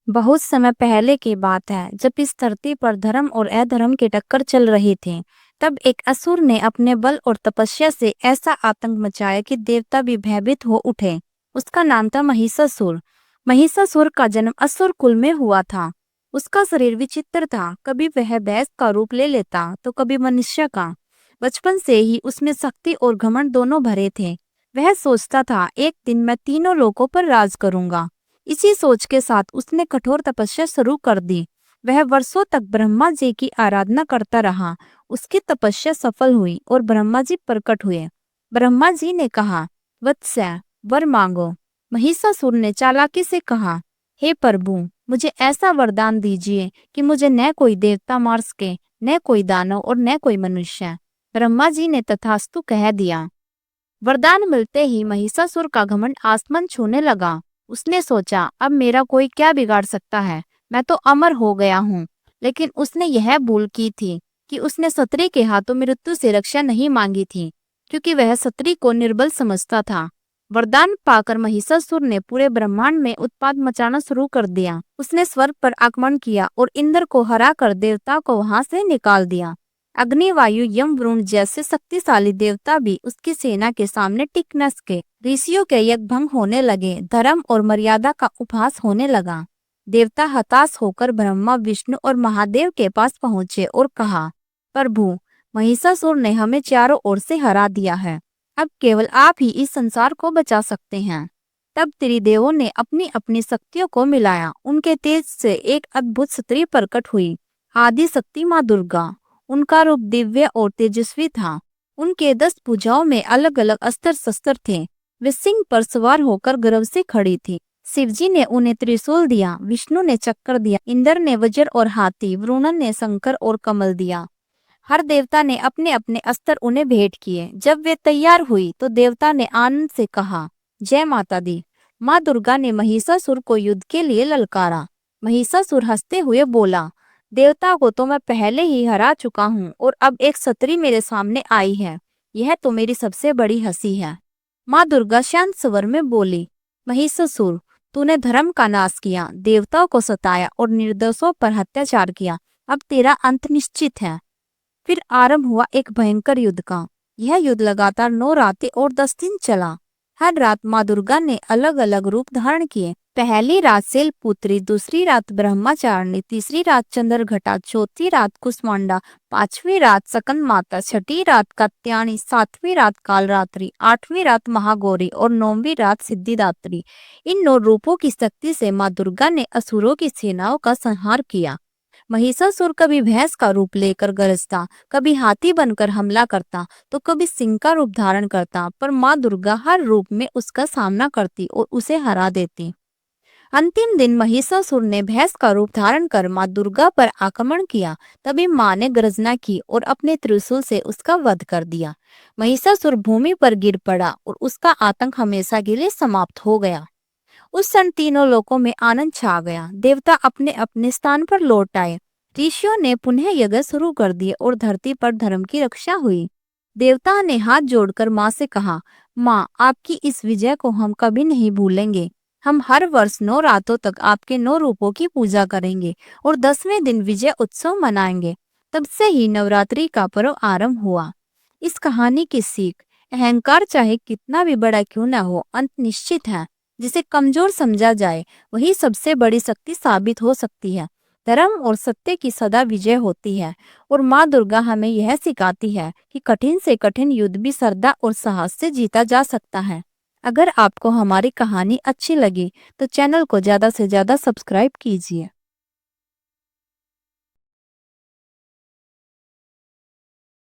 बहुत समय पहले की बात है, जब इस धरती पर धर्म और अधर्म की टक्कर चल रही थी। तब एक असुर ने अपने बल और तपस्या से ऐसा आतंक मचाया कि देवता भी भयभीत हो उठे। उसका नाम था महिषासुर। महिषासुर का जन्म असुर कुल में हुआ था। उसका शरीर विचित्र था, कभी वह भैंस का रूप ले लेता तो कभी मनुष्य का। बचपन से ही उसमें शक्ति और घमंड दोनों भरे थे। वह सोचता था, एक दिन मैं तीनों लोकों पर राज करूंगा। इसी सोच के साथ उसने कठोर तपस्या शुरू कर दी। वह वर्षों तक ब्रह्मा जी की आराधना करता रहा। उसकी तपस्या सफल हुई और ब्रह्मा जी प्रकट हुए। ब्रह्मा जी ने कहा, वत्स्य, वर मांगो। महिषासुर ने चालाकी से कहा, हे प्रभु, मुझे ऐसा वरदान दीजिए कि मुझे न कोई देवता मार सके, न कोई दानव और न कोई मनुष्य। ब्रह्मा जी ने तथास्तु कह दिया। वरदान मिलते ही महिषासुर का घमंड आसमान छूने लगा। उसने सोचा, अब मेरा कोई क्या बिगाड़ सकता है, मैं तो अमर हो गया हूँ। लेकिन उसने यह भूल की थी कि उसने सत्री के हाथों मृत्यु से रक्षा नहीं मांगी थी, क्योंकि वह सत्री को निर्बल समझता था। वरदान पाकर महिषासुर ने पूरे ब्रह्मांड में उत्पात मचाना शुरू कर दिया। उसने स्वर्ग पर आक्रमण किया और इंद्र को हरा कर देवता को वहां से निकाल दिया। अग्नि, वायु, यम, वरुण जैसे शक्तिशाली देवता भी उसकी सेना के सामने टिक न सके। ऋषियों के यज्ञ भंग होने लगे, धर्म और मर्यादा का उपहास होने लगा। देवता हताश होकर ब्रह्मा, विष्णु और महादेव के पास पहुंचे और कहा, प्रभु, महिषासुर ने हमें चारों ओर से हरा दिया है। अब केवल आप ही इस संसार को बचा सकते हैं। तब त्रिदेवों ने अपनी अपनी शक्तियों को मिलाया। उनके तेज से एक अद्भुत स्त्री प्रकट हुई, आदि शक्ति माँ दुर्गा। उनका रूप दिव्य और तेजस्वी था। उनके 10 भुजाओं में अलग अलग अस्त्र शस्त्र थे। वे सिंह पर सवार होकर गर्व से खड़ी थी। शिवजी ने उन्हें त्रिशूल दिया, विष्णु ने चक्र दिया, इंद्र ने वज्र और हाथी, वरुण ने शंकर और कमल दिया। हर देवता ने अपने अपने अस्त्र उन्हें भेंट किए। जब वे तैयार हुई तो देवता ने आनंद से कहा, जय माता दी। माँ दुर्गा ने महिषासुर को युद्ध के लिए ललकारा। महिषासुर हंसते हुए बोला, देवता को तो मैं पहले ही हरा चुका हूँ और अब एक सत्री मेरे सामने आई है। यह तो मेरी सबसे बड़ी हंसी है। माँ दुर्गा शांत स्वर में बोली, महिषासुर, तूने धर्म का नाश किया, देवताओं को सताया और निर्दोषों पर अत्याचार किया। अब तेरा अंत निश्चित है। फिर आरंभ हुआ एक भयंकर युद्ध का। यह युद्ध लगातार 9 रातें और 10 दिन चला। हर रात माँ दुर्गा ने अलग अलग रूप धारण किए। पहली रात शैलपुत्री, दूसरी रात ब्रह्मचारिणी, तीसरी रात चंद्रघटा, चौथी रात कुष्मांडा, पांचवी रात सकंद माता, छठी रात कात्यायनी, सातवीं रात कालरात्रि, आठवीं रात महागौरी और 9वीं रात सिद्धिदात्री। इन 9 रूपों की शक्ति से माँ दुर्गा ने असुरों की सेनाओं का संहार किया। महिषासुर कभी भैंस का रूप लेकर गरजता, कभी हाथी बनकर हमला करता, तो कभी सिंह का रूप धारण करता, पर माँ दुर्गा हर रूप में उसका सामना करती और उसे हरा देती। अंतिम दिन महिषासुर ने भैंस का रूप धारण कर माँ दुर्गा पर आक्रमण किया। तभी माँ ने गर्जना की और अपने त्रिशूल से उसका वध कर दिया। महिषासुर भूमि पर गिर पड़ा और उसका आतंक हमेशा के लिए समाप्त हो गया। उस क्षण तीनों लोकों में आनंद छा गया। देवता अपने अपने स्थान पर लौट आए। ऋषियों ने पुनः यज्ञ शुरू कर दिए और धरती पर धर्म की रक्षा हुई। देवता ने हाथ जोड़कर माँ से कहा, माँ, आपकी इस विजय को हम कभी नहीं भूलेंगे। हम हर वर्ष 9 रातों तक आपके 9 रूपों की पूजा करेंगे और 10वें दिन विजय उत्सव मनाएंगे। तब से ही नवरात्रि का पर्व आरंभ हुआ। इस कहानी की सीख, अहंकार चाहे कितना भी बड़ा क्यों न हो, अंत निश्चित है। जिसे कमजोर समझा जाए वही सबसे बड़ी शक्ति साबित हो सकती है। धर्म और सत्य की सदा विजय होती है। और माँ दुर्गा हमें यह सिखाती है कि कठिन से कठिन युद्ध भी श्रद्धा और साहस से जीता जा सकता है। अगर आपको हमारी कहानी अच्छी लगी तो चैनल को ज्यादा से ज्यादा सब्सक्राइब कीजिए।